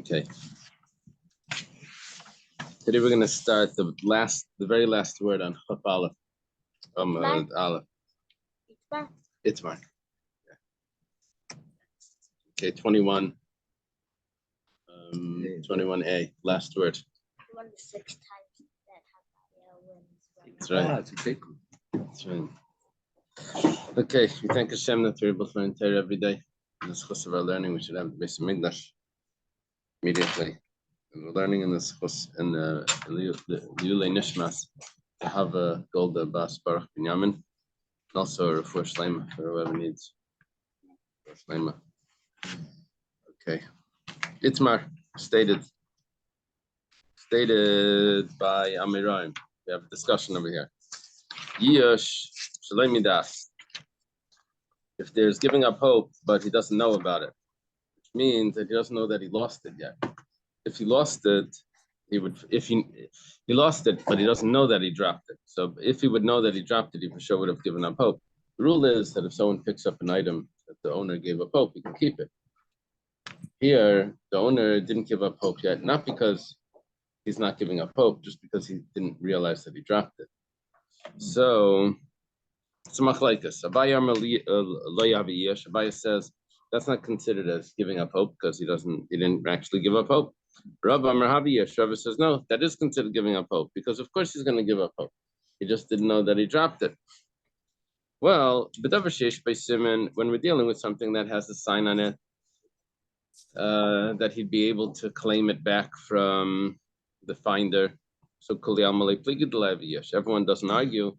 Okay. Today we're going to start the very last word on Chaf Aleph. Aleph. Itzmar. Yeah. Okay, 21. 21a. Last word. One of the 6 times that wins. That's right. That's right. Okay, we thank Hashem that we're able to learn Torah every day. In this course of our learning, we should have the Beis Hamikdash immediately. And we're learning in this course in the Liulei Nishmas to have a Golda Bas Baruch Binyamin, and also a Refuah Shleima for whoever needs Refuah Shleima. Okay, Itzmar stated by Amiraim. We have a discussion over here. Yish Shalei Midas. If there's giving up hope, but he doesn't know about it, which means that he doesn't know that he lost it yet. If he lost it, he would. If he lost it, but he doesn't know that he dropped it. So if he would know that he dropped it, he for sure would have given up hope. The rule is that if someone picks up an item that the owner gave up hope, he can keep it. Here, the owner didn't give up hope yet, not because he's not giving up hope, just because he didn't realize that he dropped it. So it's a machlaikas. Abaya says that's not considered as giving up hope because he didn't actually give up hope. Rabbi Rabbi says no, that is considered giving up hope because of course he's going to give up hope. He just didn't know that he dropped it. Well, when we're dealing with something that has a sign on it, that he'd be able to claim it back from the finder. So everyone doesn't argue.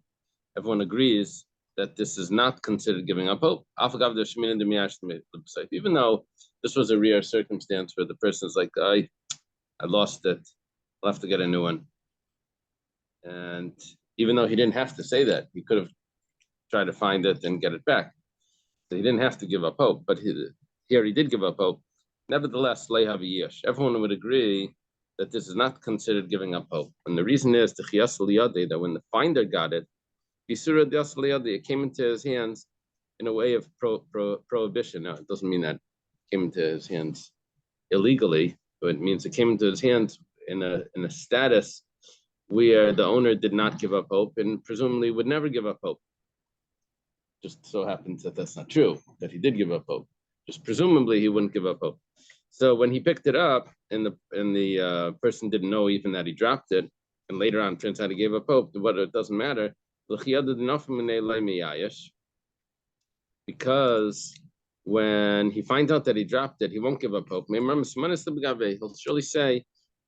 Everyone agrees that this is not considered giving up hope. Even though this was a rare circumstance where the person's like, I lost it, I'll have to get a new one. And even though he didn't have to say that, he could have tried to find it and get it back. So he didn't have to give up hope, but here he did give up hope. Nevertheless, everyone would agree that this is not considered giving up hope. And the reason is that when the finder got it, it came into his hands in a way of prohibition. Now, it doesn't mean that it came into his hands illegally, but it means it came into his hands in a status where the owner did not give up hope and presumably would never give up hope. Just so happens that that's not true, that he did give up hope. Just presumably he wouldn't give up hope. So when he picked it up and the person didn't know even that he dropped it, and later on turns out he gave up hope, but it doesn't matter. Because when he finds out that he dropped it, he won't give up hope. He'll surely say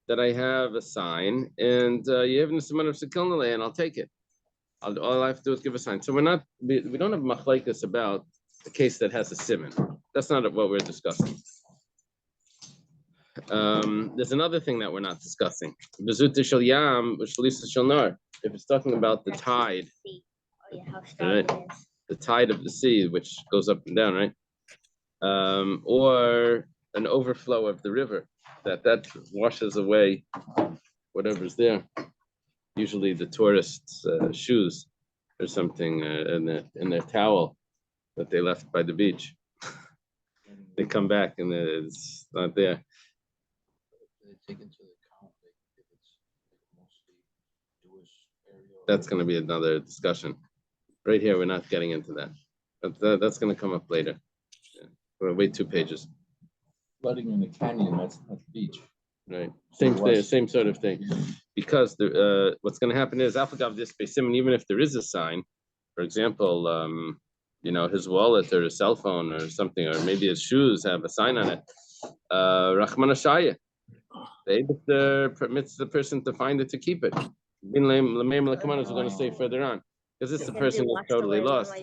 that I have a sign and you have and I'll take it. All I have to do is give a sign. So we don't have machlaikas about a case that has a siman. That's not what we're discussing. There's another thing that we're not discussing. If it's talking about the tide, right? The tide of the sea, which goes up and down, right? Or an overflow of the river that washes away whatever's there. Usually the tourists' shoes or something in their towel that they left by the beach. They come back and it's not there. That's going to be another discussion. Right here, we're not getting into that. But that's going to come up later. Yeah. We'll wait 2 pages. Flooding in the canyon, that's not the beach. Right. Same sort of thing. Because what's going to happen is, even if there is a sign, for example, his wallet or his cell phone or something, or maybe his shoes have a sign on it. Rahman Ashaya. The Eibuchter permits the person to find it to keep it. Bin Lameim Lakaman is going to say further on. Because it's the person who's totally lost.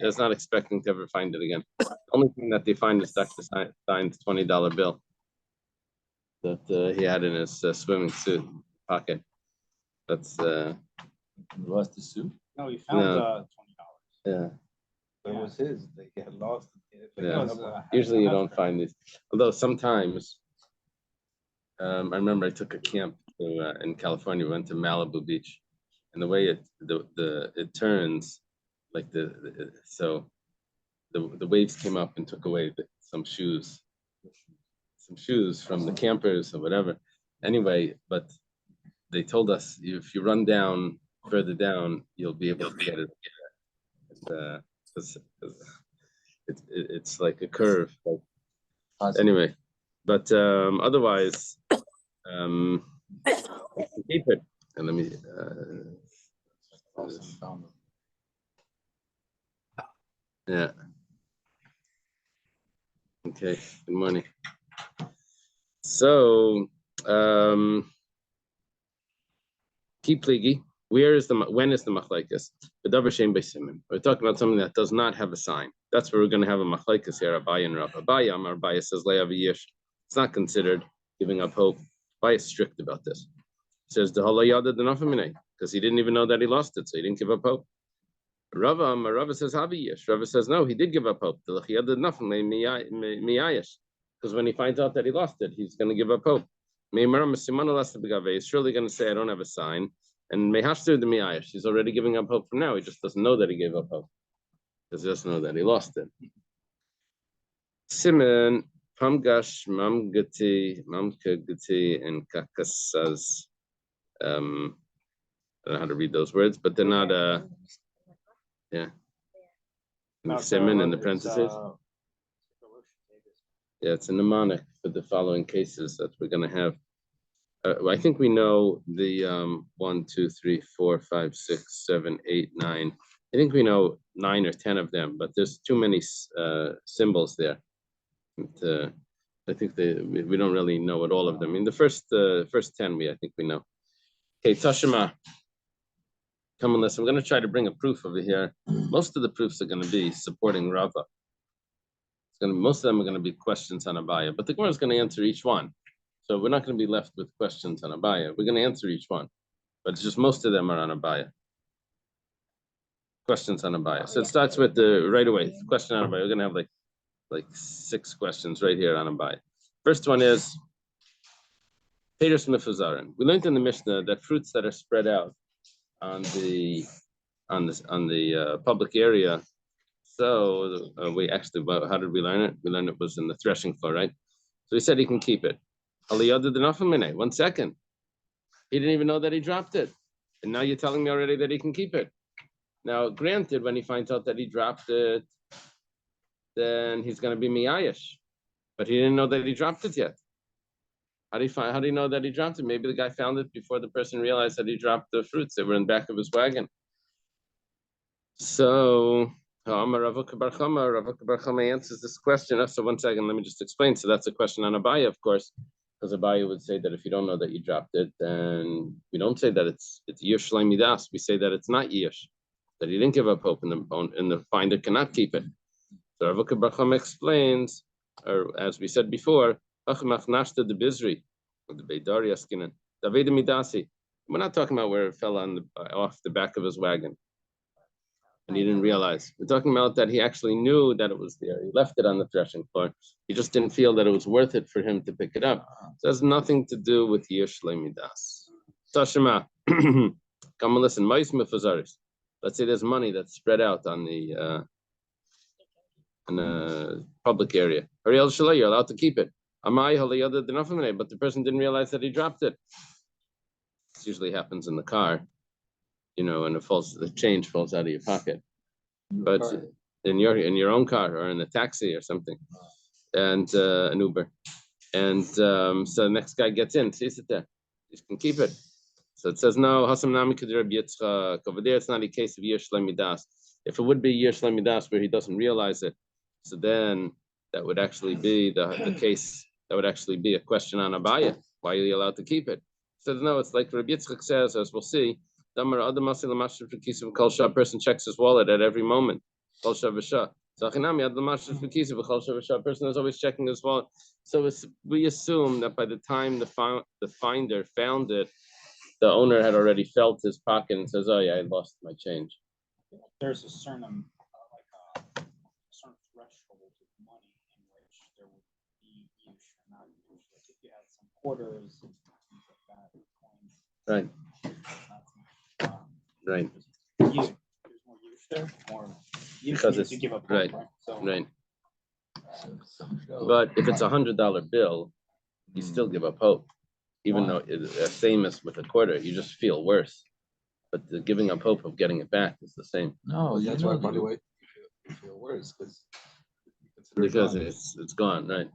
Is not expecting to ever find it again. The only thing that they find is Dr. Stein's $20 bill that he had in his swimming suit pocket. That's lost the suit? No, he found $20. Yeah. It was his. They had lost it. Yeah. Usually you don't find these. Although sometimes I remember I took a camp in California. We went to Malibu Beach, and the way it turns, like the waves came up and took away some shoes, some shoes from the campers or whatever. Anyway, but they told us if you run down further down, you'll be able to get it. It's like a curve. Anyway, but otherwise, keep it. And let me. Yeah. Okay. Good morning. So, keep pligi. When is the machlaikas? We're talking about something that does not have a sign. That's where we're going to have a machlaikas here. Abaye and Rav. Abaye says le'aviyish. It's not considered giving up hope. Abaye is strict about this. He says the halayada denafamine because he didn't even know that he lost it, so he didn't give up hope. Rava says haviyish. Rava says no, he did give up hope. Because when he finds out that he lost it, he's going to give up hope. He's surely going to say, I don't have a sign. And mehashter the miyayish. He's already giving up hope from now. He just doesn't know that he gave up hope. He doesn't know that he lost it. Simen, Pamgash, Mamgati, Mamkagati, and Kakasaz. I don't know how to read those words, but they're not yeah. Simen in the parentheses. Yeah, it's a mnemonic for the following cases that we're going to have. I think we know the 1, 2, 3, 4, 5, 6, 7, 8, 9. I think we know 9 or 10 of them, but there's too many symbols there. I think we don't really know what all of them. I mean, the first 10 I think we know. Okay, Tashima. Come on, listen. I'm going to try to bring a proof over here. Most of the proofs are going to be supporting Rava. Most of them are going to be questions on Abaya, but the Gemara is going to answer each one. So we're not going to be left with questions on Abaya. We're going to answer each one, but it's just most of them are on Abaya. Questions on Abaya. So it starts with the right away question on Abaya. We're going to have like 6 questions right here on Abaya. First one is Peter's Mifuzarin. We learned in the Mishnah that fruits that are spread out on the public area. So we actually, how did we learn it? We learned it was in the threshing floor, right? So he said he can keep it. 1 second. He didn't even know that he dropped it. And now you're telling me already that he can keep it. Now, granted, when he finds out that he dropped it, then he's going to be miyayish. But he didn't know that he dropped it yet. How do you know that he dropped it? Maybe the guy found it before the person realized that he dropped the fruits. They were in the back of his wagon. So Rav Bar Chama answers this question. So 1 second, let me just explain. So that's a question on Abaya, of course, because Abaya would say that if you don't know that you dropped it, then we don't say that it's Yish Midas. We say that it's not Yish, that he didn't give up hope, and the finder cannot keep it. So Rav Bar Chama explains, or as we said before, Nashta the Bizri, or the Beidari Askinan, David Midasi. We're not talking about where it fell off the back of his wagon and he didn't realize. We're talking about that he actually knew that it was there. He left it on the threshing floor. He just didn't feel that it was worth it for him to pick it up. So it has nothing to do with Yish Midas. Tashima, come and listen. Let's say there's money that's spread out on the public area. Ariel Shalay, you're allowed to keep it. But the person didn't realize that he dropped it. This usually happens in the car, and the change falls out of your pocket. But in your own car or in a taxi or something, and an Uber, and so the next guy gets in, sees it there, he can keep it. So it says no. Over there, it's not a case of Yish Midas. If it would be Yish Midas where he doesn't realize it, so then that would actually be the case. That would actually be a question on Abaya. Why are you allowed to keep it? So no, it's like Rabbi Yitzchak says, as we'll see. A person checks his wallet at every moment. A person is always checking his wallet. So we assume that by the time the finder found it, the owner had already felt his pocket and says, "Oh yeah, I lost my change." There's a certain certain threshold of money in which there would be use or not use. Like if you had some quarters and things like that, coins. Right. Right. There's more use there, more use because to give up. Right. So, right. But if it's $100 bill, you still give up hope, even though it's same as with a quarter. You just feel worse, but the giving up hope of getting it back is the same. No, That's you why, know, by the way, you feel worse Because it's gone, right?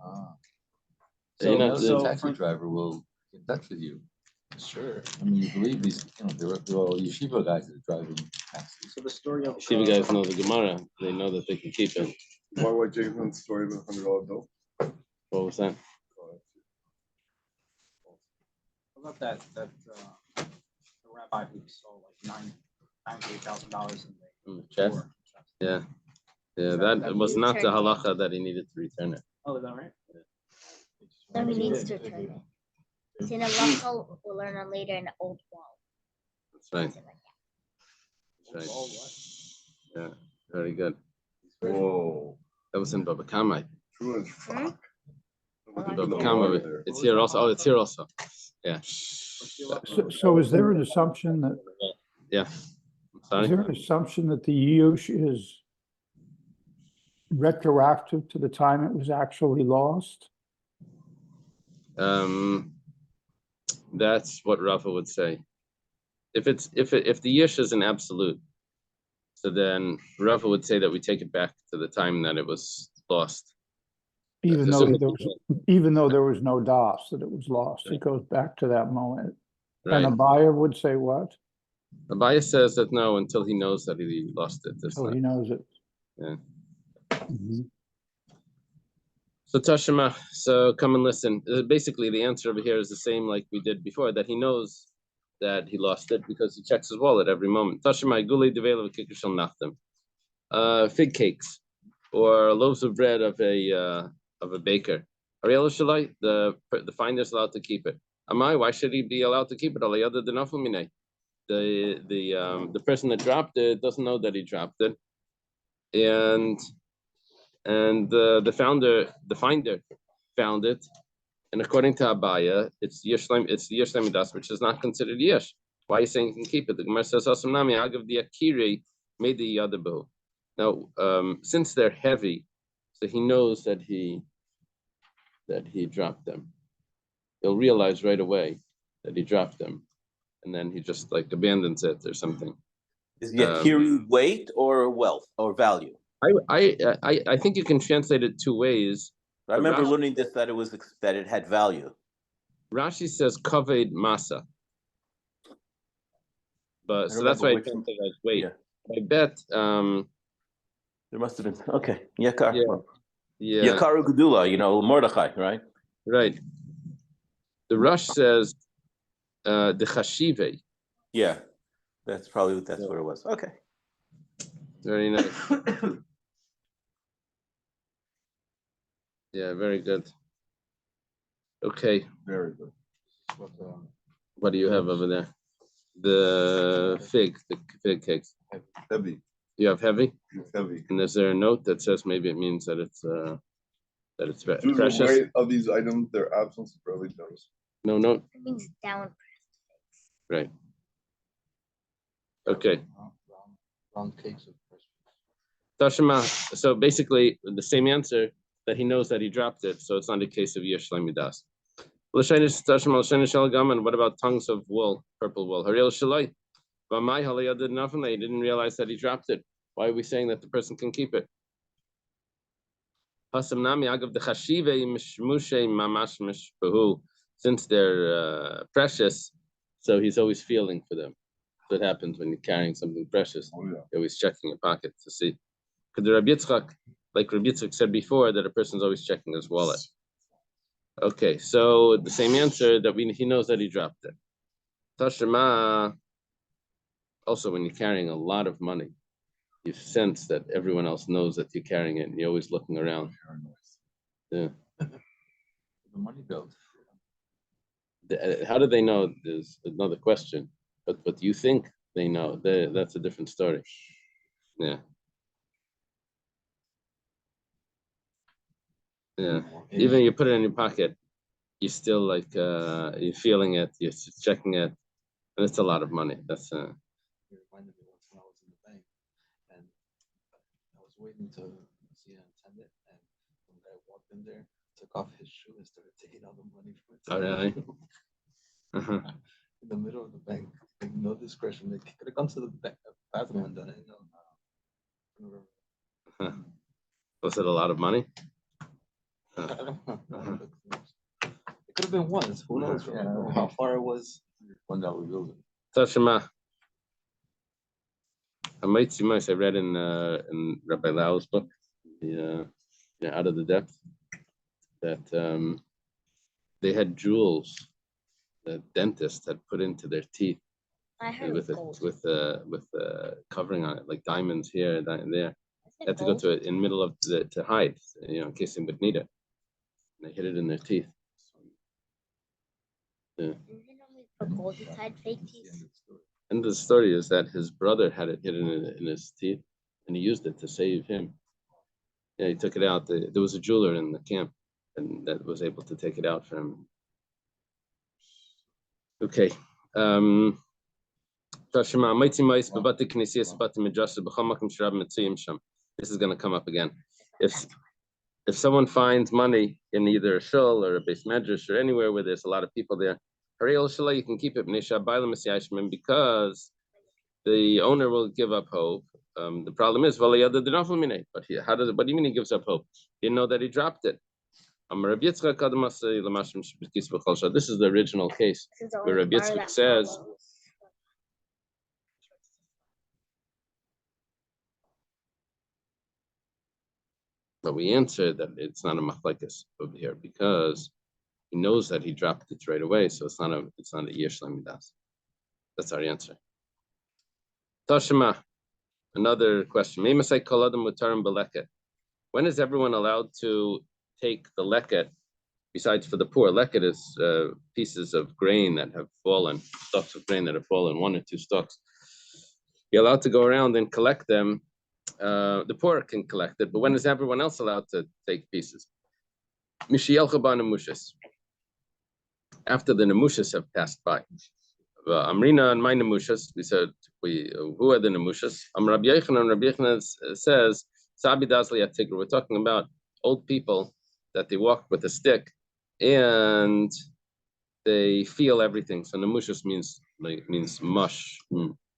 So You know, the so taxi for- driver will get in touch with you. sure. I mean, you believe these, they're all yeshiva guys that are driving taxis. So the story of Shiva guys know the Gemara. They know that they can keep it. Why Jason's story of the $100 bill? What was that? What about that the rabbi who stole like $98,000 in the Chest? door? Yeah. Yeah, That- that was not the Return it. halacha that he needed to return it. Oh, is that right? So he He needs did. to return it. It's in a local, we'll learn on later in the old wall. That's right. Something like that. That's Oh, right. Yeah, very good. Whoa. That was in Baba Kama. True as fuck. In Baba Kama. It's here also. Oh, it's here also. Yeah. So is there an assumption that, Yeah. I'm sorry. is there an assumption that the use is retroactive to the time it was actually lost? That's what Rafa would say. If the yish is an absolute, so then Rafa would say that we take it back to the time that it was lost. Even though Assuming- there was no DOS, that it was lost, it goes back to that moment. And a Right. buyer would say what? Abaya says that no, until he knows that he lost it. That's So not- he knows it. Yeah. Mhm. So Tashima, so come and listen. Basically, the answer over here is the same like we did before, that he knows that he lost it because he checks his wallet every moment. Tashima, guli devela v'kikishal nachtem. Fig cakes or loaves of bread of a baker. Ariel Shalai, the finder is allowed to keep it. Amai, why should he be allowed to keep it? Alayada denafumine. The person that dropped it doesn't know that he dropped it, and the finder found it, and according to Abaya, it's the Yesh Midas, which is not considered Yesh. Why are you saying you can keep it? The Gemara says, "Asamnami agav the akiri made the yadabu." Now, since they're heavy, so he knows that he dropped them. He'll realize right away that he dropped them, and then he just like abandons it or something. Is yakiri weight or wealth or value? I think you can translate it two ways. I remember Rashi- learning this that it had value. Rashi says kaved masa, but I so that's remember why I which- translate it as weight. Yeah. I bet, There must have been okay. Yakar. Yeah. yeah, Yakaru Gudula, Mordechai, right? right. The Rush says the chashive. Yeah. That's where it was. Okay. Very nice. Yeah, very good. Okay, Very good. But, what do you have over there? The fig cakes. Heavy. You have heavy, It's heavy. and is there a note that says maybe it means that it's Due to the precious? weight of these items, their absence is barely noticed. No note, It means down. right? Okay. round cakes of Christmas. Tashima, so basically the same answer, that he knows that he dropped it, so it's not a case of Yesh Midas. And what about tongues of wool, purple wool? Hariel Shalai. Vamai Halaya did nothing, he didn't realize that he dropped it. Why are we saying that the person can keep it? Since they're precious, so he's always feeling for them. That's what happens when you're carrying something precious. Oh, yeah. You're always checking your pocket to see. Because the Rabbi Yitzchak, like Rabbi Yitzchak said before, that a person's always checking his wallet. Okay, so the same answer that he knows that he dropped it. Tashima, also when you're carrying a lot of money, you sense that everyone else knows that you're carrying it, and you're always looking around. Yeah. The money belt. How do they know? There's another question. But you think they know. That's a different story. Yeah. Yeah. Even you put it in your pocket, you're still like you're feeling it, you're checking it, and it's a lot of money. That's It reminded me once when I was in the bank and I was waiting to see an attendant and some guy walked in there, took off his shoe and started taking all the money from it. Oh, really? Uh-huh. In the middle of the bank, like, no discretion. They could have gone to the bathroom and done it. No. Huh. Was it a lot of money? I don't know. Uh-huh. It could have been once. Who knows? Yeah. How far it was. $1 building. Tashima. I read in Rabbi Lau's book, Out of the Depth, that they had jewels that dentists had put into their teeth I heard with gold. with covering on it, like diamonds here and there. Is it Had to go gold? to it in the middle of to hide, in case they would need it. And they hid it in their teeth. Yeah. Didn't they normally put gold inside fake teeth? And the story is that his brother had it hidden in his teeth, and he used it to save him. Yeah, he took it out. There was a jeweler in the camp, and that was able to take it out for him. Okay. This is going to come up again. If someone finds money in either a shul or a base medrash or anywhere where there's a lot of people there, you can keep it because the owner will give up hope. The problem is, but what do you mean he gives up hope? You know that he dropped it. This is the original case where Rabbi Yitzchak says, but we answer that it's not a machlekes over here because he knows that he dropped it right away, so it's not a yesh lamidas. That's our answer. Tashima, another question. When is everyone allowed to take the leket? Besides for the poor, leket is pieces of grain that have fallen, stalks of grain that have fallen, 1 or 2 stalks. You're allowed to go around and collect them. The poor can collect it, but when is everyone else allowed to take pieces? After the nemushas have passed by. Amrina and my nemushas, we said, who are the nemushas? Rabbi Yochanan says, Sabi Dasli Atigr. We're talking about old people that they walk with a stick and they feel everything. So nemushas means mush,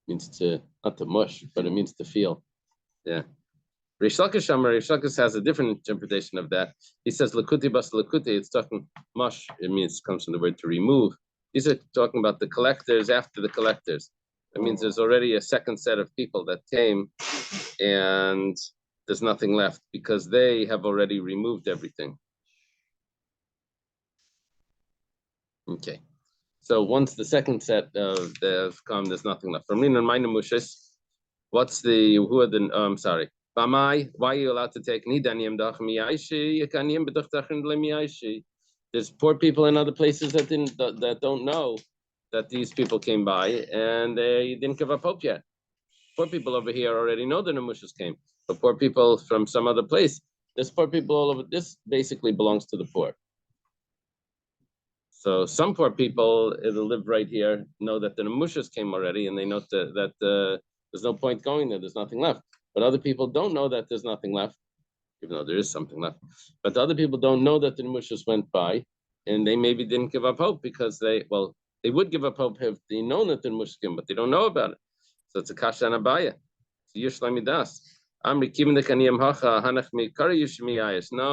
means to, not to mush, but it means to feel. Yeah. Rish Lakish has a different interpretation of that. He says lakuti bas lakuti. It's talking mush. It comes from the word to remove. These are talking about the collectors after the collectors. It means there's already a second set of people that came, and there's nothing left because they have already removed everything. Okay. So once the second set have come, there's nothing left. From Lina and Minamushes, who are the? Sorry. Why are you allowed to take nidaniim There's poor people in other places that don't know that these people came by and they didn't give up hope yet. Poor people over here already know the nemushas came, but poor people from some other place, there's poor people all over. This basically belongs to the poor. So some poor people that live right here know that the nemushas came already, and they know that there's no point going there. There's nothing left. But other people don't know that there's nothing left, even though there is something left. But the other people don't know that the nemushas went by, and they maybe didn't give up hope because they would give up hope if they known that the nemushas came, but they don't know about it. So it's a kasha and abaya. It's yesh lamidas. No,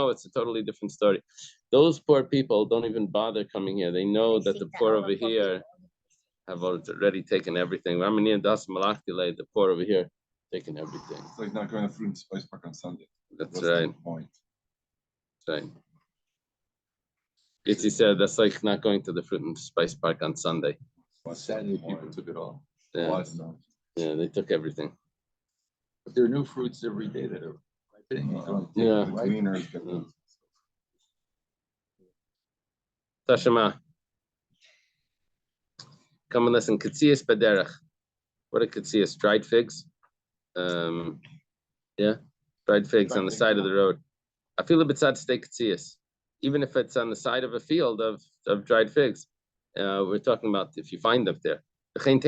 it's a totally different story. Those poor people don't even bother coming here. They know that the poor over here have already taken everything. The poor over here taken everything. It's like not going to fruit and spice park on Sunday. That's What's right. the point? That's right. Itzi said that's like not going to the fruit and spice park on Sunday. Saturday, people took it all. Yeah, yeah, they took everything. But there are new fruits every day that are ripening. Yeah. The cleaners get Yeah. Tashema. Come and listen. Katsias Baderach. What are katsias? Dried figs. Yeah, dried figs on the side of the road. I feel a bit sad to stay katsias, even if it's on the side of a field of dried figs. We're talking about if you find them there. Let's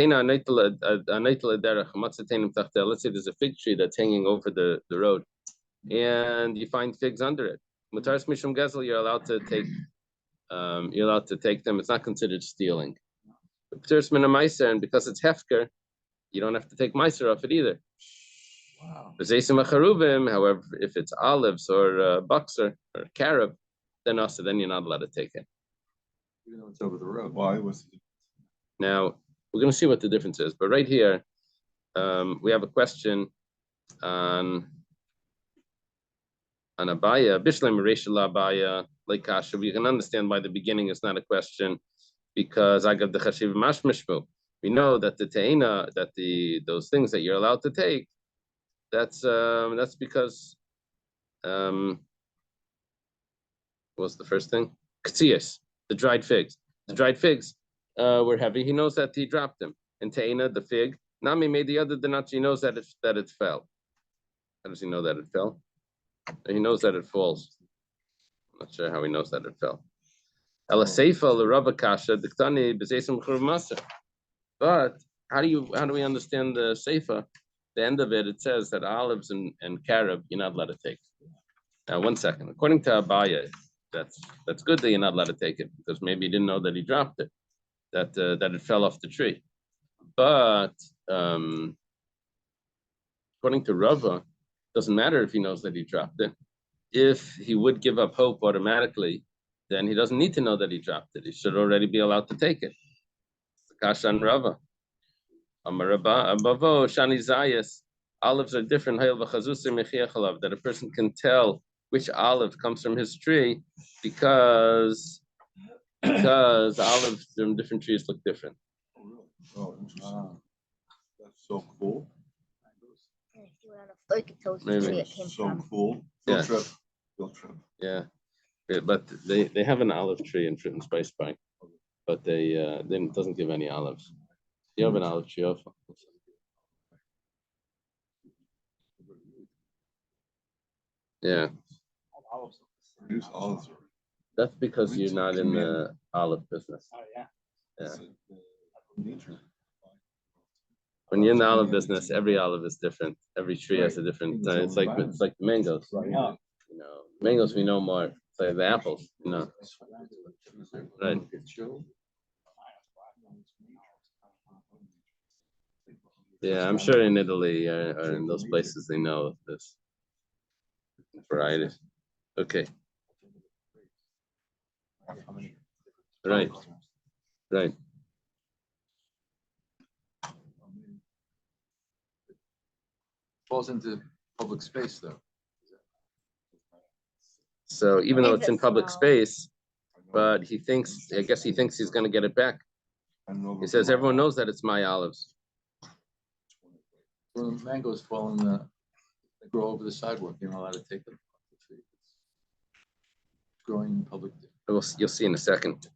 say there's a fig tree that's hanging over the road, and you find figs under it. Mutaris Mishum Gezel, you're allowed to take them. It's not considered stealing. Mutaris Min Meiser, and because it's hefker, you don't have to take meiser off it either. Wow. However, if it's olives or boxer or carob, then also then you're not allowed to take it. Even though it's over the road. Why was it? Now we're going to see what the difference is, but right here we have a question on Abaya, Bishlam Rishal Abaya, like Kasha. We can understand why the beginning is not a question, because I got the Chashiv Mashmishmu. We know that the Teina, that those things that you're allowed to take, that's because what's the first thing? Ktzias, the dried figs. The dried figs were heavy. He knows that he dropped them. And Teina, the fig, Nami made the other Danachi, he knows that it fell. How does he know that it fell? He knows that it falls. I'm not sure how he knows that it fell. But how do we understand the seifa? The end of it, it says that olives and carob you're not allowed to take. Now, 1 second. According to Abaya, that's good that you're not allowed to take it, because maybe he didn't know that he dropped it, that it fell off the tree. But according to Rava, doesn't matter if he knows that he dropped it. If he would give up hope automatically, then he doesn't need to know that he dropped it. He should already be allowed to take it. Kashan Rava. Abavo Shani Zayas. Olives are different. That a person can tell which olive comes from his tree because olives from different trees look different. Oh, interesting. That's so cool. And if you were on a fork, it tells you Maybe. where it came So from. cool. Yeah. Field trip. Yeah, but they have an olive tree in Fruit and Spice Park, but it doesn't give any olives. You have an olive tree also. Yeah, Produce olives. that's because you're not in the olive business. Oh, yeah. Yeah. Nature. When you're in the olive business, every olive is different. Every tree has a different. It's like the mangoes. Yeah. You know, mangoes we know more. It's like the apples. You know, right? Yeah, I'm sure in Italy or in those places they know this varieties. Okay, right, right. Falls into public space though. So even though If it's in it's public small. space, but I guess he thinks he's going to get it back. He says everyone knows that it's my olives. When the mangoes fall in they grow over the sidewalk, you're not allowed to take them off the tree. It's growing in public. You'll see in a second.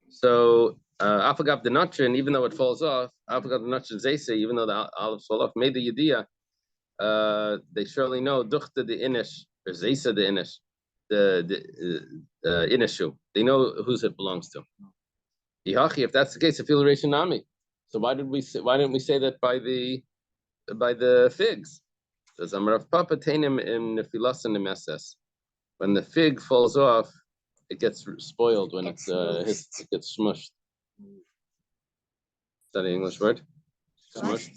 So Afagav the Natrin, even though it falls off, Afagav the Natrin Zayse, even though the olives fall off, made the Yediyah, they surely know Duchta the Inish, or Zayse the Inish, the Inishu. They know whose it belongs to. If that's the case, affiliation nami. So why didn't we say that by the figs? Says Amarav Papa Tainim in Nefilasan Nemeses. When the fig falls off, it gets spoiled when it gets smushed. Is that an English word? Smushed?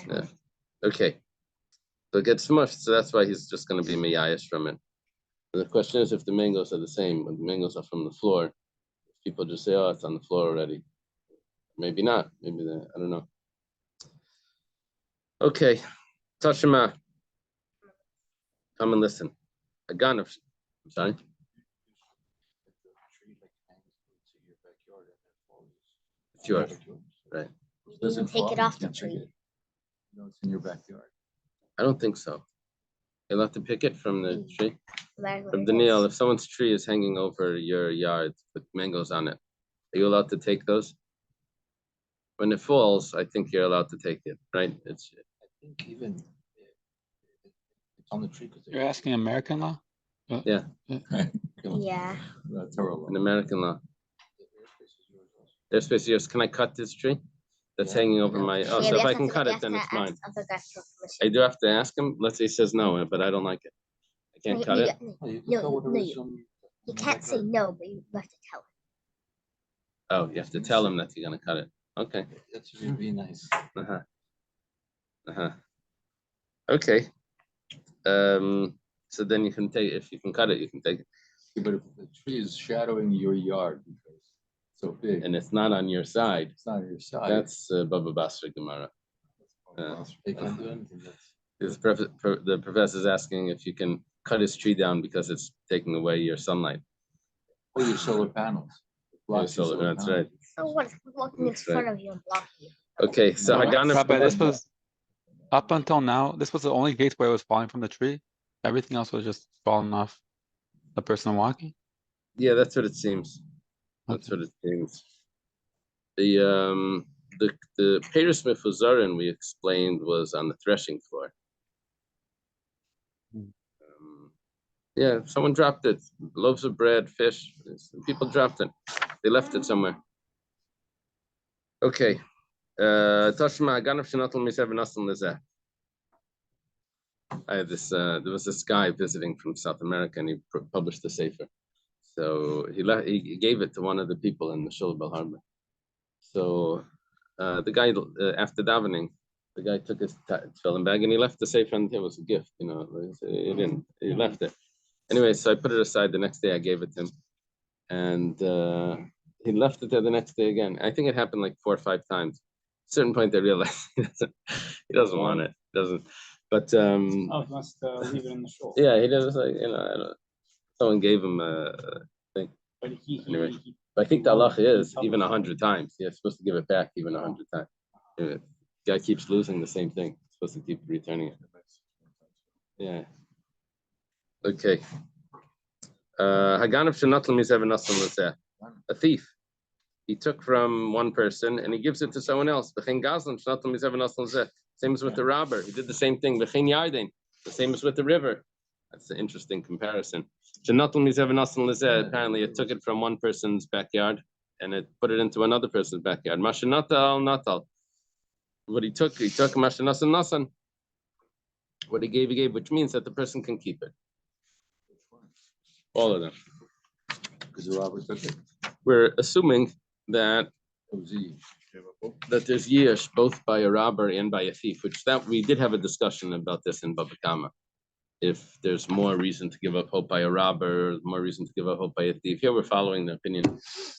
Yeah. Okay. So it gets smushed, so that's why he's just going to be miyayish from it. And the question is if the mangoes are the same, when the mangoes are from the floor, people just say, oh, it's on the floor already. Maybe not. Maybe I don't know. Okay. Tashima. Come and listen. A gun of sorry. It's yours. Right. You take it off the tree. You know, it's in your backyard. I don't think so. You'll have to pick it from the tree. Right, From Daniel, if someone's tree is hanging over your yard with mangoes on it, are you allowed to take those? When it falls, I think you're allowed to take it, right? I think even it's on the tree because You're asking American law? Yeah. Yeah. That's terrible. In American law. Airspace yours. Can I cut this tree that's hanging over my? Oh, Yeah, so we if I have can to- cut we it, have then to it's mine. ask other guys for I permission. do have to ask him. Let's say he says no, but I don't like it. I Can't cut it? Oh, you can No, tell whatever no, is you- on- You on the can't say backyard. no, but you have to tell him. Oh, you have to tell him that you're gonna cut it. Okay. That should be nice. Uh-huh. Uh-huh. Okay. So then you can take, if you can cut it, you can take it. But if the tree is shadowing your yard because it's so big, And it's not on your side. it's not on your side. That's Baba Basra Gemara. They can't do anything. The professor's asking if you can cut his tree down because it's taking away your sunlight. Or your solar panels. It blocks your solar That's panels. right. So what if we're walking in That's front right. of you and blocking you? Okay, so Rabbi- Haganah. Rabbi, this was up until now, this was the only case where it was falling from the tree. Everything else was just falling off the person walking. Yeah, that's what it seems. That's what it seems. The Peter Smith Uzarin we explained was on the threshing floor. Hmm. Yeah, someone dropped it. Loaves of bread, fish. People dropped it. They left it somewhere. Okay. Toshma Haganah Shanatal Misev Nasan Lezeh. I had this. There was this guy visiting from South America, and he published the sefer. So he gave it to one of the people in the Shul Bel Harbor. So the guy after davening, the guy took his tefillin bag and he left the sefer, and it was a gift. You know, he left it. Anyway, so I put it aside. The next day, I gave it to him, and he left it there the next day again. I think it happened like 4 or 5 times. At a certain point, I realized he doesn't want it. Doesn't. But Oh, he must leave it in the shul. yeah, he does like, you know, I don't, someone gave him a thing. But Anyway. But I think the halacha is even 100 times. You're supposed to give it back even 100 times. Yeah. Guy keeps losing the same thing. Supposed to keep returning it. Yeah. Okay. Haganah Shanatal Misev Nasan Lezeh. A thief. He took from one person and he gives it to someone else. Same as with the robber. He did the same thing. The same as with the river. That's an interesting comparison. Apparently, it took it from one person's backyard and it put it into another person's backyard. Natal. What he took Mashanasan Nasan. What he gave, which means that the person can keep it. All of them. Because the robber took it. We're assuming that OZ. there's yesh both by a robber and by a thief, which that we did have a discussion about this in Baba Kama. If there's more reason to give up hope by a robber, more reason to give up hope by a thief. Here we're following the opinion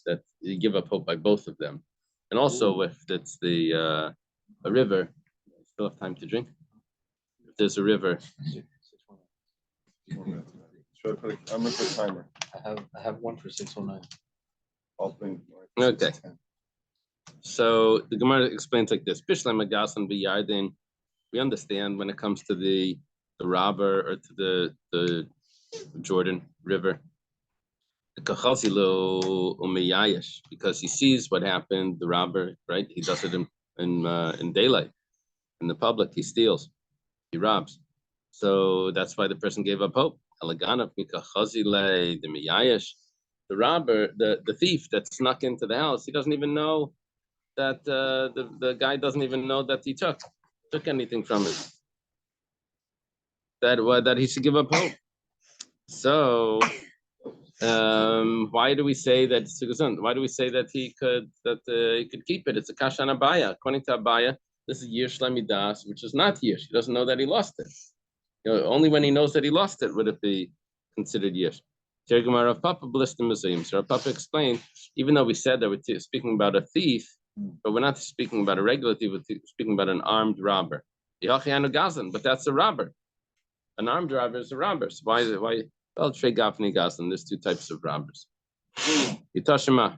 that you give up hope by both of them. And also if it's a river, you still have time to drink. If there's a river. Should I put I'm gonna put a timer. I have one for 609. I'll bring. Okay. So the Gemara explains like this: Bishlam Magasan b'Yardin. We understand when it comes to the robber or to the Jordan River, because he sees what happened. The robber, right? He does it in daylight, in the public. He steals, he robs. So that's why the person gave up hope. The robber, the thief that snuck into the house, he doesn't even know that the guy doesn't even know that he took anything from it. That he should give up hope. So why do we say that? Why do we say that he could keep it? It's a kashan abaya. According to Abaya, this is Yesh Lamidas, which is not Yesh. He doesn't know that he lost it. Only when he knows that he lost it would it be considered Yesh. Rav Papa Blistim Museum. So Rav Papa explained, even though we said that we're speaking about a thief, but we're not speaking about a regular thief, we're speaking about an armed robber. But that's a robber. An armed robber is a robber. So why is it? Why? Well, Trey Gafni Gazan, there's 2 types of robbers. Yitashima,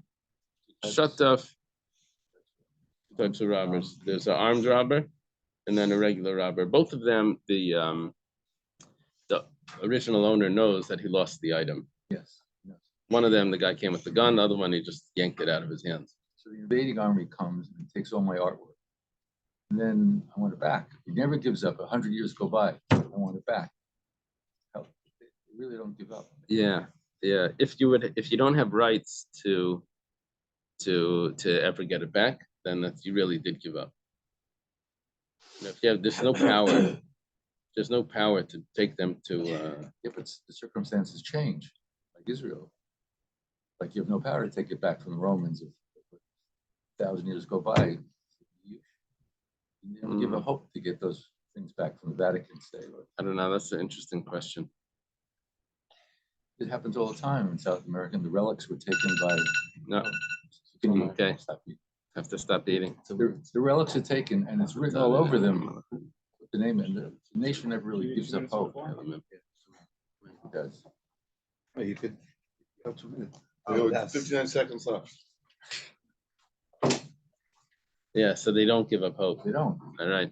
Shataf, 2 types of robbers. There's an armed robber and then a regular robber. Both of them, the original owner knows that he lost the item. Yes. One of them, the guy came with the gun. The other one, he just yanked it out of his hands. So the invading army comes and takes all my artwork. And then I want it back. He never gives up. 100 years go by. I want it back. Hell, they really don't give up. Yeah. If you don't have rights to ever get it back, then you really did give up. If there's no power There's no power to take them to, If it's, the circumstances change, like Israel. Like you have no power to take it back from the Romans if 1,000 years go by. You never give a hope to get those things back from the Vatican, say. I don't know, that's an interesting question. It happens all the time in South America. The relics were taken by. No, Can you Okay. stop eating? have to stop eating. The relics are taken and it's written all over them. The name and the nation never really gives up hope. It does. Oh, you could, you have 2 minutes. Oh, yes. 59 seconds left. Yeah, so they don't give up hope. They don't. All right.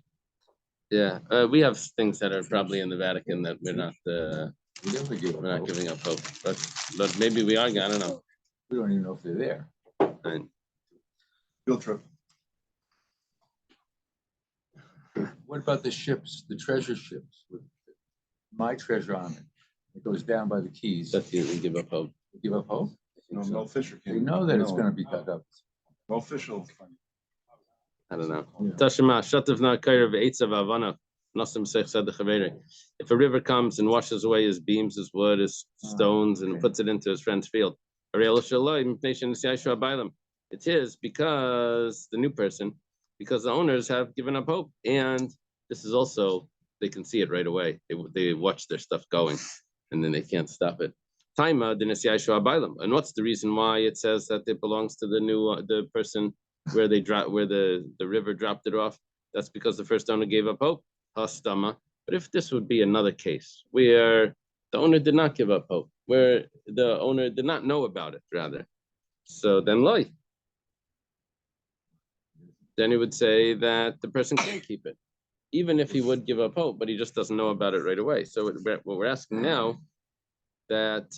Yeah, we have things that are probably in the Vatican that we're not, We never give we're up not hope. giving up hope, but maybe we are, I don't know. We don't even know if they're there. Right. Field trip. What about the ships, the treasure ships with my treasure on it? It goes down by the Keys. That you give up hope. They give up hope? No fisher They can. know that it's gonna be dug up. No official. I don't know. Yeah. Tashima, shatav na kairav eitzav avana. Nasim sech said the Chaveri. If a river comes and washes away his beams, his wood, his stones, and okay. puts it into his friend's field, it's his because the new person, because the owners have given up hope. And this is also, they can see it right away. They watch their stuff going and then they can't stop it. Taima, and what's the reason why it says that it belongs to the new, the person where they drop, where the river dropped it off? That's because the first owner gave up hope. Hastama. But if this would be another case where the owner did not give up hope, where the owner did not know about it, rather, so then loy. Then he would say that the person can't keep it, even if he would give up hope, but he just doesn't know about it right away. So what we're asking now, that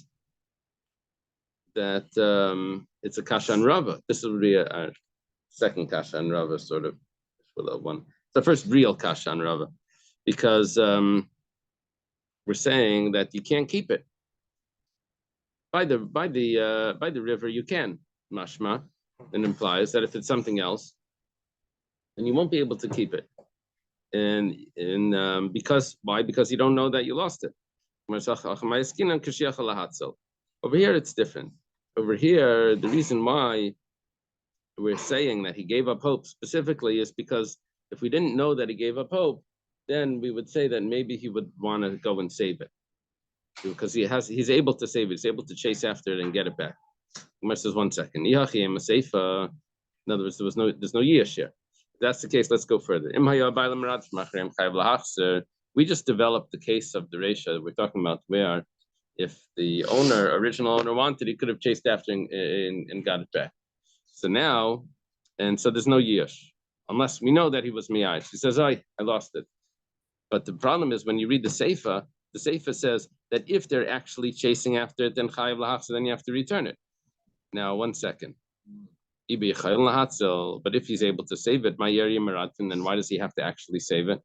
it's a kashan rava. This would be a second kashan rava, sort of one. It's the first real kashan rava, because we're saying that you can't keep it by the river. You can mashma, and implies that if it's something else, then you won't be able to keep it. And because why? Because you don't know that you lost it. Over here, it's different. Over here, the reason why we're saying that he gave up hope specifically is because if we didn't know that he gave up hope, then we would say that maybe he would want to go and save it, because he's able to save it. He's able to chase after it and get it back. Gemara says 1 second. In other words, there's no yish here. If that's the case, let's go further. We just developed the case of the Reisha we're talking about, where if the original owner wanted, he could have chased after and got it back. So now, and so there's no yish, unless we know that he was miyash. He says, I lost it. But the problem is when you read the Seifa says that if they're actually chasing after it, then chayav lahachzor, then you have to return it. Now, 1 second. But if he's able to save it, then why does he have to actually save it?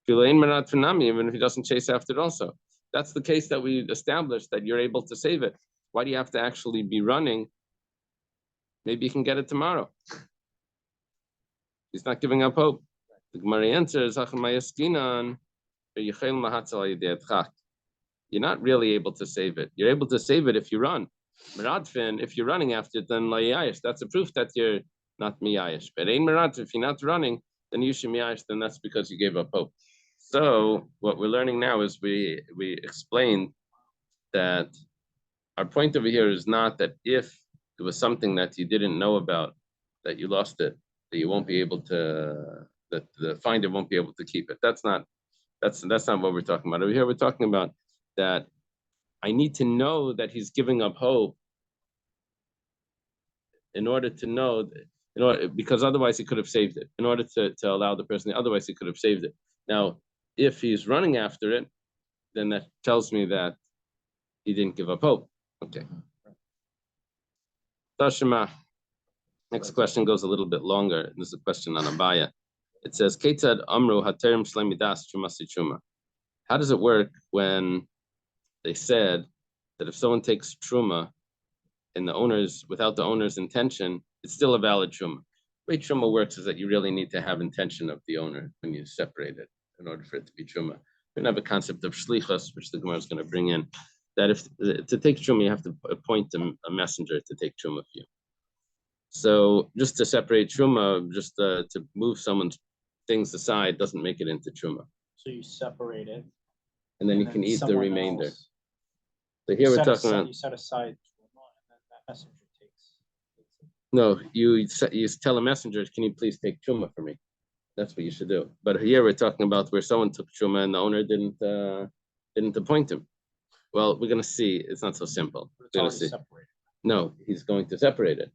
Even if he doesn't chase after it also. That's the case that we established, that you're able to save it. Why do you have to actually be running? Maybe you can get it tomorrow. He's not giving up hope. The Gemara answers, you're not really able to save it. You're able to save it if you run. Meradfin, if you're running after it, then layayish. That's a proof that you're not miyayish. But ain't meradfin, if you're not running, then you should miyayish, then that's because you gave up hope. So what we're learning now is we explained that our point over here is not that if it was something that you didn't know about, that you lost it, that you won't be able to, that the finder won't be able to keep it. That's not what we're talking about. Over here, we're talking about that I need to know that he's giving up hope in order to know, because otherwise he could have saved it. In order to allow the person, otherwise he could have saved it. Now, if he's running after it, then that tells me that he didn't give up hope. Okay. Tashima. Next question goes a little bit longer. This is a question on Abaya. It says, Ketzad Amru Haterim Shlemidas Chumasi Chuma. How does it work when they said that if someone takes Truma and without the owner's intention, it's still a valid Truma? The way Truma works is that you really need to have intention of the owner when you separate it in order for it to be Truma. We have a concept of shlichus, which the Gemara is going to bring in, that if to take truma, you have to appoint a messenger to take truma for you. So just to separate truma, just to move someone's things aside, doesn't make it into truma. So you separate it. And then you can eat the someone remainder. else- So here we're talking aside, about, you set aside truma, and then that messenger takes it. no, you tell a messenger, can you please take truma for me? That's what you should do. But here we're talking about where someone took truma and the owner didn't appoint him. Well, we're going to see. It's not so simple. But it's We're gonna already see. separated. No, he's going to separate it.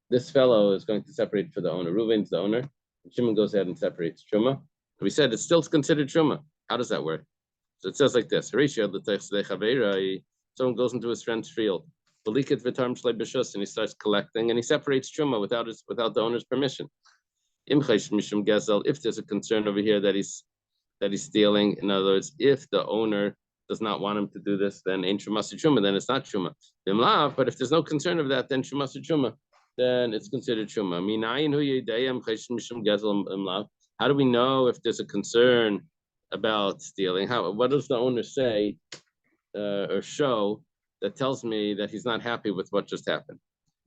This fellow is going to separate for the owner. Reuven's the owner. And Shimon goes ahead and separates truma. We said it's still considered truma. How does that work? So it says like this: someone goes into his friend's field, and he starts collecting, and he separates truma without the owner's permission. If there's a concern over here that he's stealing, in other words, if the owner does not want him to do this, then ain't shumasi truma, then it's not truma. But if there's no concern of that, then shumasi truma, then it's considered truma. How do we know if there's a concern about stealing? What does the owner say or show that tells me that he's not happy with what just happened?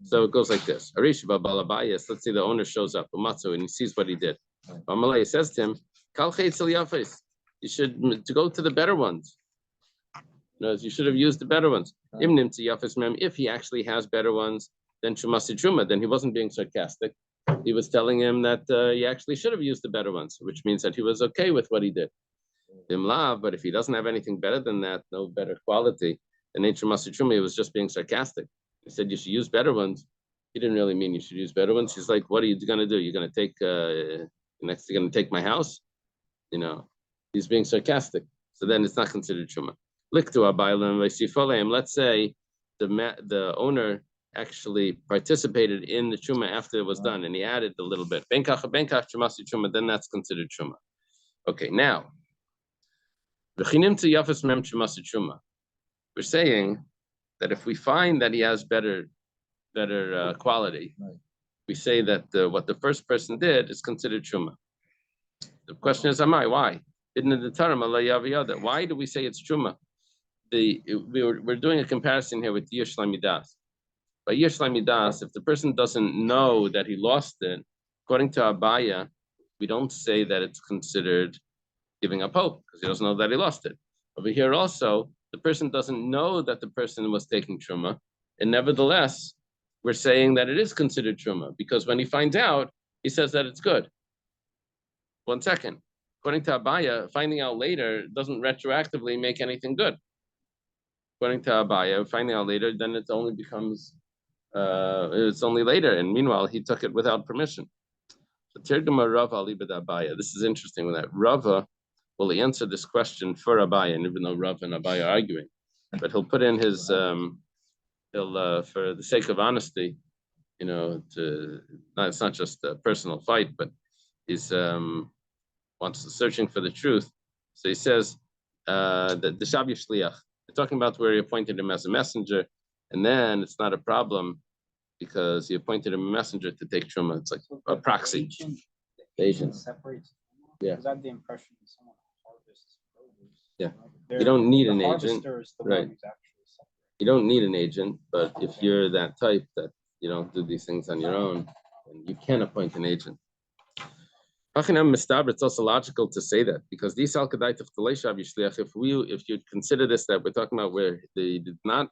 So it goes like this. Let's say the owner shows up, and he sees what he did. Amalei says to him, you should go to the better ones. You should have used the better ones. If he actually has better ones, then shumasi truma, then he wasn't being sarcastic. He was telling him that he actually should have used the better ones, which means that he was okay with what he did. But if he doesn't have anything better than that, no better quality, then ain't shumasi truma, he was just being sarcastic. He said you should use better ones. He didn't really mean you should use better ones. He's like, what are you going to do? You're going to take next. You're going to take my house? He's being sarcastic. So then it's not considered truma. Let's say the owner actually participated in the truma after it was done, and he added a little bit. Then that's considered truma. Okay, now we're saying that if we find that he has better quality, we say that what the first person did is considered truma. The question is, why? Why do we say it's truma? We're doing a comparison here with Yish Lamidas. By Yish Lamidas, if the person doesn't know that he lost it, according to Abaya, we don't say that it's considered giving up hope because he doesn't know that he lost it. Over here also, the person doesn't know that the person was taking truma, and nevertheless, we're saying that it is considered truma because when he finds out, he says that it's good. 1 second. According to Abaya, finding out later doesn't retroactively make anything good. According to Abaya, finding out later, then it only becomes, it's only later. And meanwhile, he took it without permission. So Tirgama Rava Alibad Abaya. This is interesting with that. Rava will answer this question for Abaya, and even though Rava and Abaya are arguing, but he'll put in his, for the sake of honesty, it's not just a personal fight, but he's searching for the truth. So he says that the Shabi Shliach, they're talking about where he appointed him as a messenger, and then it's not a problem because he appointed him a messenger to take truma. It's like a proxy. The agent separates. Yeah. Because I have the impression that someone harvests produce. Yeah. You don't need an agent. Right. You don't need an agent, but if you're that type that you don't do these things on your own, then you can appoint an agent. It's also logical to say that because these if you consider this, that we're talking about where they did not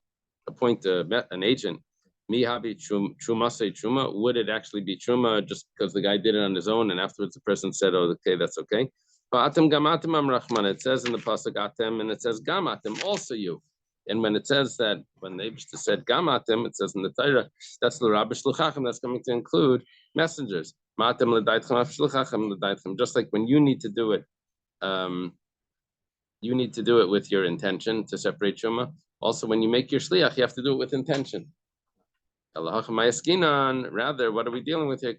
appoint an agent, truma, would it actually be truma just because the guy did it on his own and afterwards the person said, oh, okay, that's okay. It says in the pasuk atem, and it says gamatem, also you. And when it says that, when they said gamatem, it says in the Torah, that's the Rabbi Shluchachim, that's coming to include messengers. Just like when you need to do it, with your intention to separate truma. Also, when you make your shliach, you have to do it with intention. Rather, what are we dealing with here?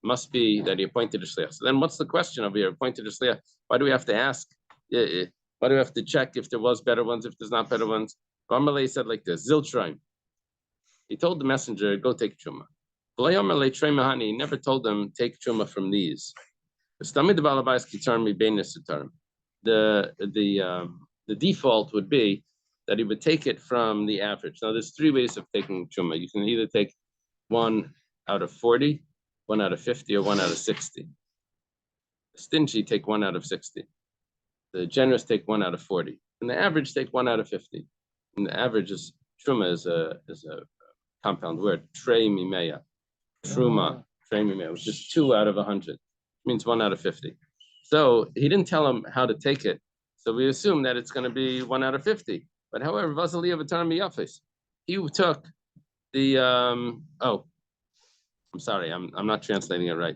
Must be that he appointed a shliach. So then what's the question over here? Appointed a shliach. Why do we have to ask? Why do we have to check if there was better ones, if there's not better ones? Ramalei said like this, Ziltraim. He told the messenger, go take truma. He never told them, take truma from these. the default would be that he would take it from the average. Now, there's three ways of taking truma. You can either take 1 out of 40, 1 out of 50, or 1 out of 60. The stingy take 1 out of 60. The generous take 1 out of 40, and the average take 1 out of 50. And the average is truma is a compound word. Trei mimeya, truma, trei mimeya, which is 2 out of 100. It means 1 out of 50. So he didn't tell him how to take it. So we assume that it's going to be 1 out of 50. But however, Vasiliya V'Tarmi Yafis, he took the I'm sorry, I'm not translating it right.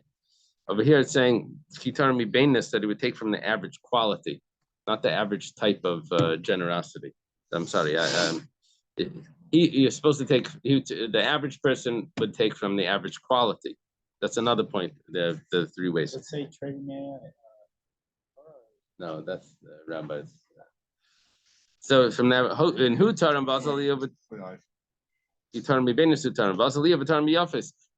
Over here it's saying Kitarmi Bainness that he would take from the average quality, not the average type of generosity. I'm sorry, he's supposed to take the average person would take from the average quality. That's another point. The three ways. Let's say trading. No, that's the rabbis. So from there, in who taram Vasiliya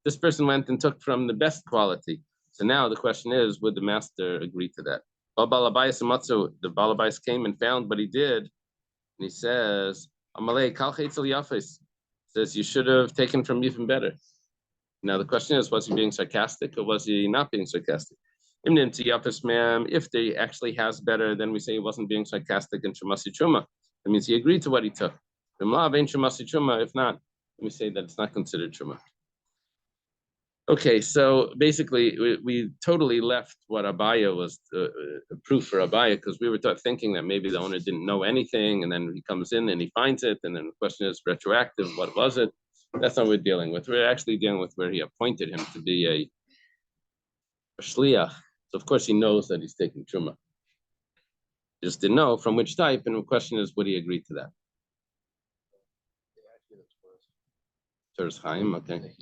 this person went and took from the best quality. So now the question is, would the master agree to that? The Balabais came and found what he did, and he says, says you should have taken from even better. Now the question is, was he being sarcastic or was he not being sarcastic? If they actually has better, then we say he wasn't being sarcastic in Shumasi Truma. That means he agreed to what he took. If not, we say that it's not considered Truma. Okay, so basically we totally left what Abaya was proof for Abaya, because we were thinking that maybe the owner didn't know anything, and then he comes in and he finds it, and then the question is retroactive, what was it? That's not what we're dealing with. We're actually dealing with where he appointed him to be a shliach. So of course he knows that he's taking truma. Just didn't know from which type, and the question is, would he agree to that? Teres Chaim, okay.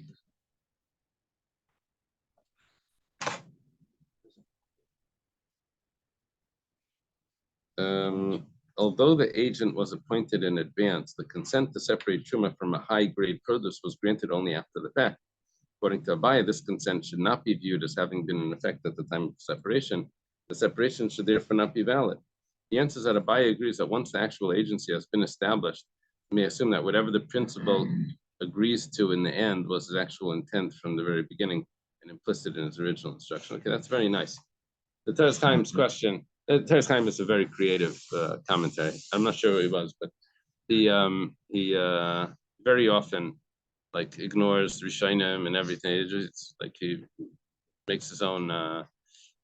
Although the agent was appointed in advance, the consent to separate truma from a high-grade produce was granted only after the fact. According to Abaya, this consent should not be viewed as having been in effect at the time of separation. The separation should therefore not be valid. The answer is that Abaya agrees that once the actual agency has been established, we may assume that whatever the principal agrees to in the end was his actual intent from the very beginning and implicit in his original instruction. Okay, that's very nice. The Teres Chaim's question, Teres Chaim is a very creative commentary. I'm not sure who he was, but he very often like ignores Rishonim and everything. It's like he makes his own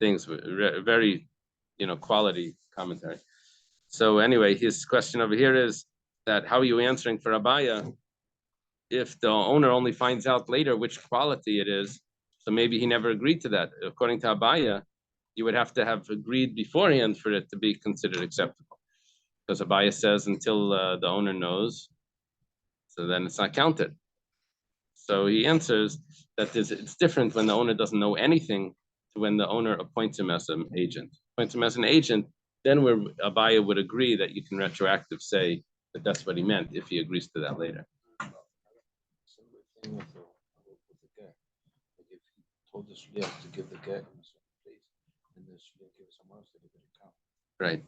things. Very, quality commentary. So anyway, his question over here is that how are you answering for Abaya if the owner only finds out later which quality it is? So maybe he never agreed to that. According to Abaya, you would have to have agreed beforehand for it to be considered acceptable. Because Abaya says until the owner knows, so then it's not counted. So he answers that it's different when the owner doesn't know anything to when the owner appoints him as an agent. Appoints him as an agent, then where Abaya would agree that you can retroactive say that that's what he meant if he agrees to that later. Similar thing with the get. Like if he told the shliach to give the get in a certain place, and the shliach gave it somewhere else, they didn't count. Right.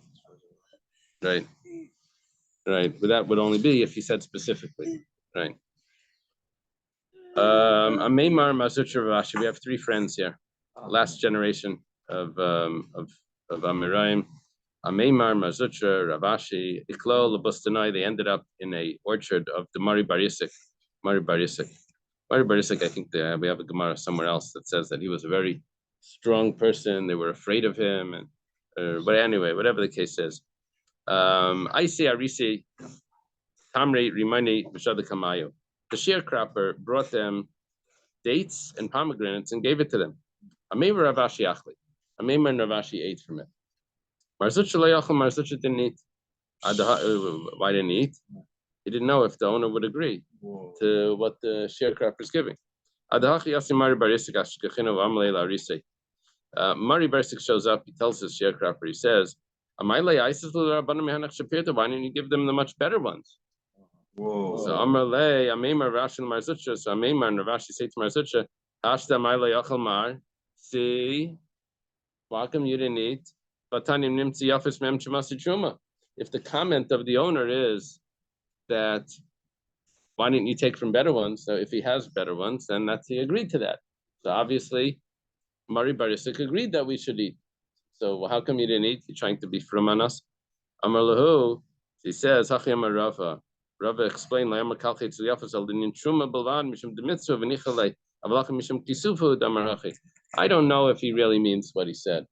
Right. But that would only be if he said specifically. Right. Ameimar Mazutra Ravashi. We have three friends here. Last generation of Amiraim. Ameimar Mazutra Ravashi Iklo Labustanai. They ended up in a orchard of the Mari Barisik. Mari Barisik, I think we have a Gemara somewhere else that says that he was a very strong person. They were afraid of him, and but anyway, whatever the case is. I see Arisi Tamri Rimani Bishada Kamayo. The sharecropper brought them dates and pomegranates and gave it to them. Ameimer Ravashi Achli. Ameimer and Ravashi ate from it. Marzucha Layachel, Marzucha didn't eat. Why didn't he eat? He didn't know if the owner would agree to what the sharecropper is giving. Mari Barisik shows up, he tells his sharecropper, he says, why didn't you give them the much better ones? Whoa. So Amarle, Amemar Rashi and Marzucha, so Amemar and Ravashi say to Marzucha, Hashta Maile Yachal Mar, see, why come you didn't eat? If the comment of the owner is that why didn't you take from better ones? So if he has better ones, then he agreed to that. So obviously, Mari Barisik agreed that we should eat. So how come you didn't eat? You're trying to be frum on us. Amar lahu, he says, Hachi Amar Rava. Rava explained, La'amar kalchet ziyafas al dinin truma balvan mishum demitzvah v'nichalei avalachim mishum kisufu damar hachi. I don't know if he really means what he said.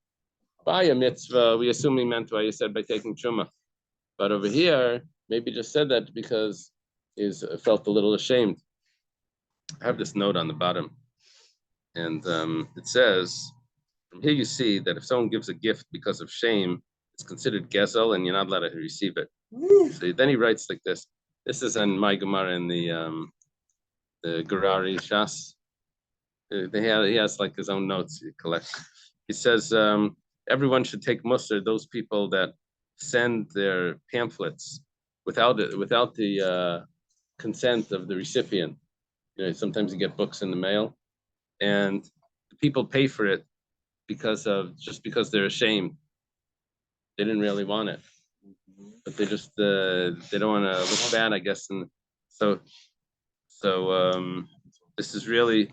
By a mitzvah, we assume he meant what he said by taking truma. But over here, maybe just said that because he felt a little ashamed. I have this note on the bottom, and it says, from here you see that if someone gives a gift because of shame, it's considered gezel, and you're not allowed to receive it. So then he writes like this. This is in my Gemara in the Gerari Shas. He has like his own notes he collects. He says everyone should take mussar, those people that send their pamphlets without the consent of the recipient. You know, sometimes you get books in the mail, and the people pay for it because they're ashamed. They didn't really want it, but they just they don't want to look bad, I guess. And so this is really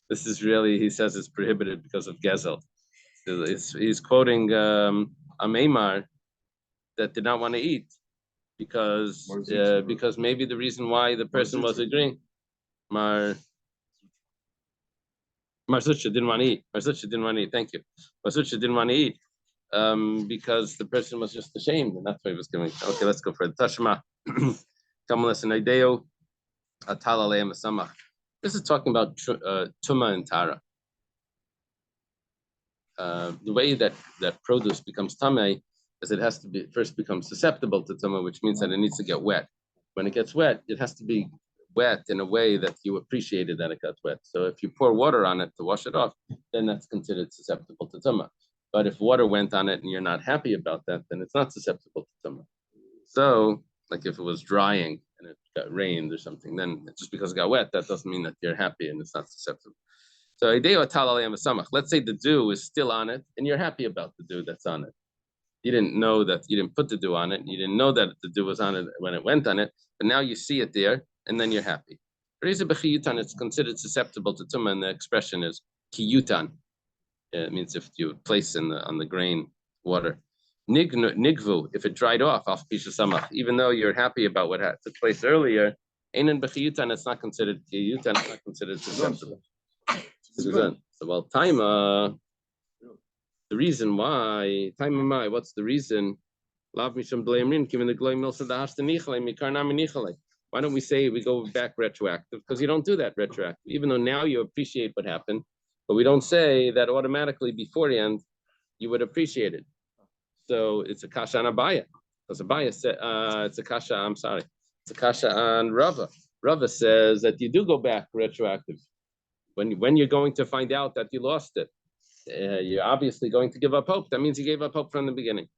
he says it's prohibited because of gezel. He's quoting a Meimar that did not want to eat because maybe the reason why the person was agreeing, Marzucha didn't want to eat. Thank you. Marzucha didn't want to eat because the person was just ashamed, and that's why he was giving. Okay, let's go for it. Tashma. This is talking about Tuma and Tara. The way that produce becomes Tameh is it has to first become susceptible to Tuma, which means that it needs to get wet. When it gets wet, it has to be wet in a way that you appreciated that it got wet. So if you pour water on it to wash it off, then that's considered susceptible to Tuma. But if water went on it and you're not happy about that, then it's not susceptible to Tuma. So, like if it was drying and it got rained or something, then just because it got wet, that doesn't mean that you're happy and it's not susceptible. So, let's say the dew is still on it and you're happy about the dew that's on it. You didn't know that, you didn't put the dew on it, you didn't know that the dew was on it when it went on it, but now you see it there and then you're happy. It's considered susceptible to Tumah, and the expression is kiyutan. It means if you place on the grain water. Nigvu, if it dried off samach, even though you're happy about what took place earlier, einan b'chiyutan, it's not considered kiyutan, it's not considered susceptible. So, well, taima, the reason why, what's the reason? Why don't we say we go back retroactive? Because you don't do that retroactive, even though now you appreciate what happened, but we don't say that automatically beforehand you would appreciate it. So it's a kasha on Abaya. Because Abaya said, it's a kasha on Rava. Rava says that you do go back retroactive. When you're going to find out that you lost it, you're obviously going to give up hope. That means you gave up hope from the beginning.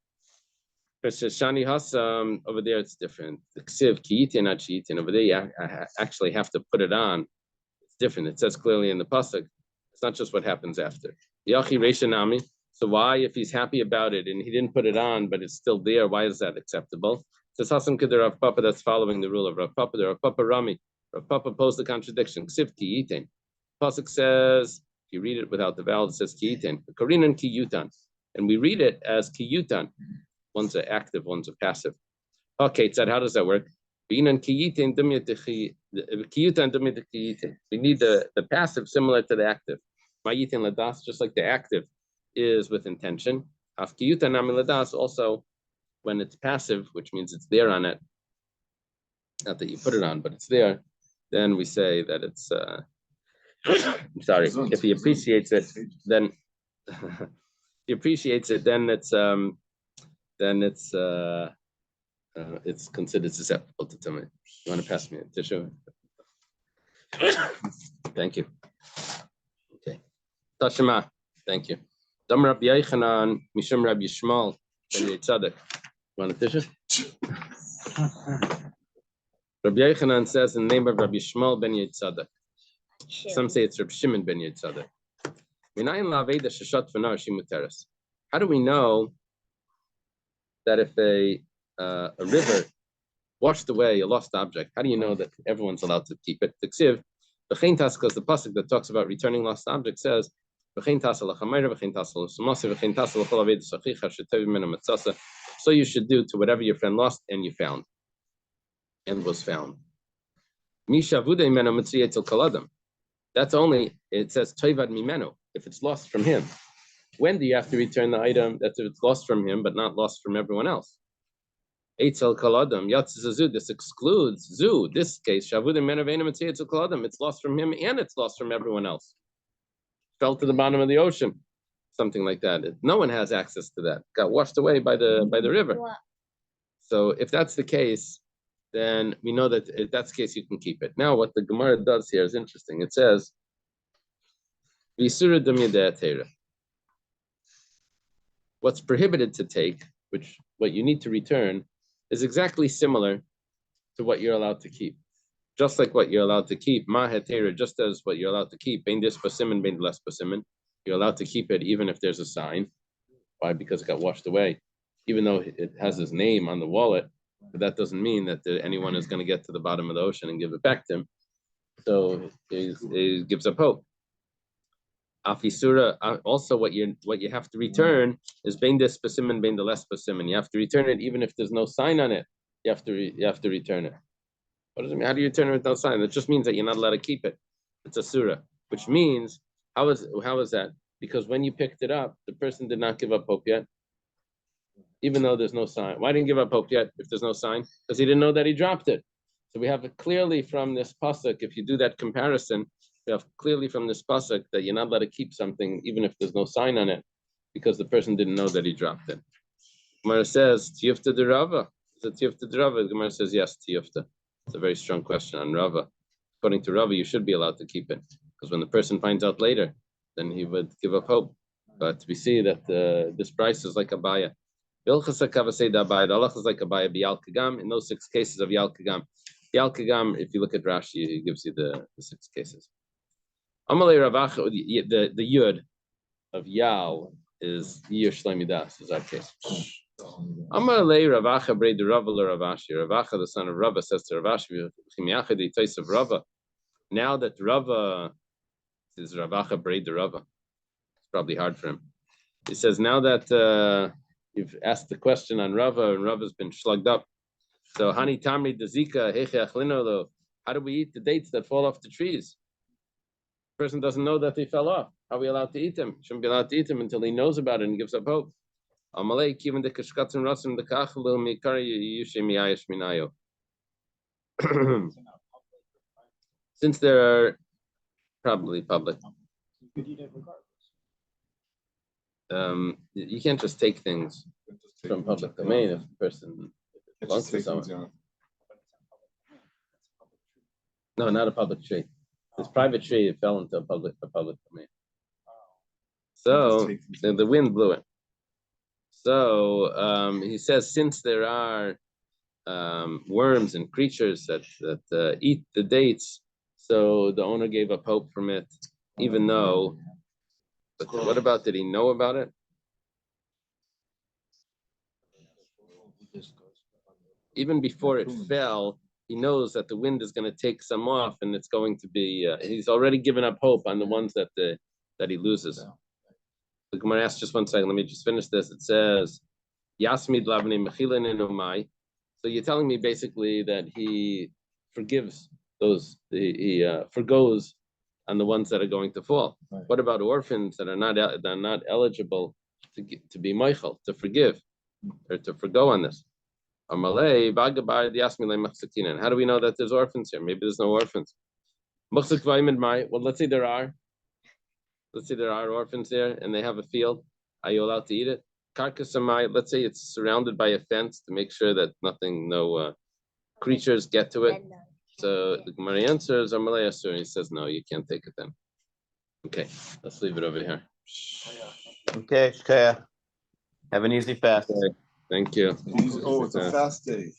Shani Hasam, over there it's different. The ksiv kiyitin not chiyitin. Over there you actually have to put it on. It's different. It says clearly in the pasuk. It's not just what happens after. Yachi Reishanami. So why, if he's happy about it and he didn't put it on, but it's still there, why is that acceptable? It says Hasam Kedar Rav Papa, that's following the rule of Rav Papa. The Rav Papa Rami. Rav Papa posed the contradiction. Ksiv kiyitin. Pasuk says, if you read it without the vowel, it says kiyitin. Korinan kiyutan. And we read it as kiyutan. One's an active, one's a passive. Okay, Tzad, how does that work? We need the passive similar to the active. Just like the active is with intention. Also, when it's passive, which means it's there on it, not that you put it on, but it's there, then we say that it's, I'm sorry, if he appreciates it, then it's considered susceptible to tumah. You want to pass me a tissue? Thank you. Okay. Tashima, thank you. Dam Rabbi Yochanan, Mishum Rabbi Yishmael, Ben Yitzadek. You want a tissue? Rabbi Yochanan says in the name of Rabbi Yishmael Ben Yitzadek. Some say it's Rabbi Shimon Ben Yitzadek. Minayin la'aveda sheshat v'nar shimuteres. how do we know that if a river washed away a lost object, how do you know that everyone's allowed to keep it? Because the pasuk that talks about returning lost object says, so you should do to whatever your friend lost and you found and was found. That's only, it says toivad mimenu, if it's lost from him. When do you have to return the item? That's if it's lost from him, but not lost from everyone else. Eitzel kaladam, yatzazu, this excludes zu, this case, shavudim menavena mitzia eitzel kaladam, it's lost from him and it's lost from everyone else. Fell to the bottom of the ocean, something like that. No one has access to that. Got washed away by the river. What? So if that's the case, then we know that if that's the case, you can keep it. Now, what the Gemara does here is interesting. It says, "Visura damyadeh." What's prohibited to take, which what you need to return, is exactly similar to what you're allowed to keep. Just like what you're allowed to keep, ma'hetera, just as what you're allowed to keep, bein dis basimin, bein less basimin, you're allowed to keep it even if there's a sign. Why? Because it got washed away. Even though it has his name on the wallet, but that doesn't mean that anyone is going to get to the bottom of the ocean and give it back to him. So it gives up hope. Afisura, also what you have to return is bein dis basimin, bein the less basimin. You have to return it even if there's no sign on it. You have to return it. What does it mean? How do you return it with no sign? That just means that you're not allowed to keep it. It's a surah, which means how is that? Because when you picked it up, the person did not give up hope yet, even though there's no sign. Why didn't he give up hope yet if there's no sign? Because he didn't know that he dropped it. So we have it clearly from this pasuk. If you do that comparison, we have clearly from this pasuk that you're not allowed to keep something even if there's no sign on it, because the person didn't know that he dropped it. Gemara says, "Tiyufta de Rava." Is it Tiyufta de Rava? Gemara says, yes, Tiyufta. It's a very strong question on Rava. According to Rava, you should be allowed to keep it, because when the person finds out later, then he would give up hope. But we see that this price is like a baya. Bilchas HaKavasei da baya. The halach is like a baya b'yal kagam. In those 6 cases of yal kagam, if you look at Rashi, he gives you the 6 cases. Amalei Ravacha, the yud of yal is Yir Shlomi Das, is our case. Amalei Ravacha brei de Rava le Ravashi. Ravacha, the son of Rava, says to Ravashi, "Chimiacha the taste of Rava." Now that Rava is Ravacha brei de Rava, it's probably hard for him. He says, now that you've asked the question on Rava and Rava's been slugged up. So Hani Tamri Dezika Hecheach Linolo. How do we eat the dates that fall off the trees? The person doesn't know that they fell off. How are we allowed to eat them? Shouldn't be allowed to eat them until he knows about it and gives up hope. Amalei Kivan de Kashkatzim Rasim de Kachlu Mikari Yushe Miyash Minayo. Since there are probably public. You could eat it regardless. You can't just take things from public domain if the person belongs to someone. No, not a public tree. This private tree, it fell into a public domain. So the wind blew it. So he says, since there are worms and creatures that eat the dates, so the owner gave up hope from it, even though. But what about, did he know about it? Even before it fell, he knows that the wind is going to take some off, and it's going to be. He's already given up hope on the ones that he loses. The Gemara asks, just one second. Let me just finish this. It says, "Yasmid lavnei mechilin enumai." So you're telling me basically that he forgives those. He forgoes on the ones that are going to fall. Right. What about orphans that are not eligible to be Michael, to forgive or to forgo on this? How do we know that there's orphans here? Maybe there's no orphans. Well, let's say there are. Let's say there are orphans there and they have a field. Are you allowed to eat it? Let's say it's surrounded by a fence to make sure that no creatures get to it. So the Gemara answers, Amalei Asur. He says, no, you can't take it then. Okay, let's leave it over here. Okay, Shkaya. Have an easy fast. Okay. Thank you. Oh, it's a fast day.